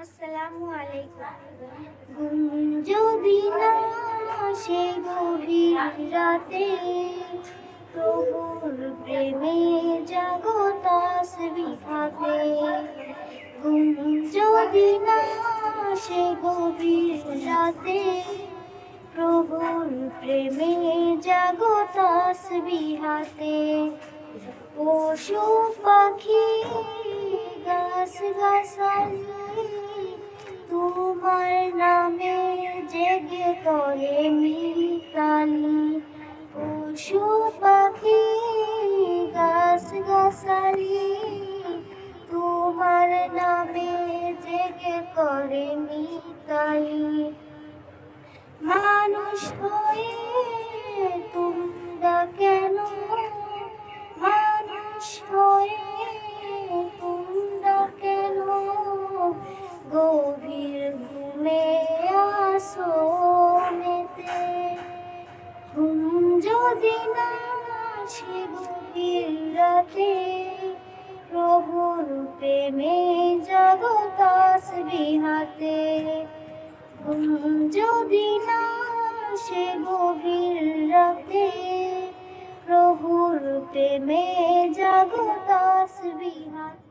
আসসালামু আলাইকুম। ঘুম যদি না আসে গভীর রাতে, প্রভুর প্রেমে জাগো তাসবিহ হাতে। ঘুম যদি না আসে গভীর রাতে, প্রভুর প্রেমে জাগো তাসবিহ হাতে। পশু পাখি গাছ গাছালি তোমার নামে জেগে করে মিতালি। পশু পাখি গাছ গাছালি তোমার নামে জেগে করে মিতালি। মানুষ হয়ে তোমরা কেন, মানুষ হয়ে তোমরা কেন গভীর ঘুমে আসো মেতে। ঘুম যদি না আসে গভীর রাতে, প্রভুর প্রেমে জাগো তাসবিহ হাতে। ঘুম যদি না আসে গভীর রাতে, প্রভুর প্রেমে জাগো তাসবিহ হাতে।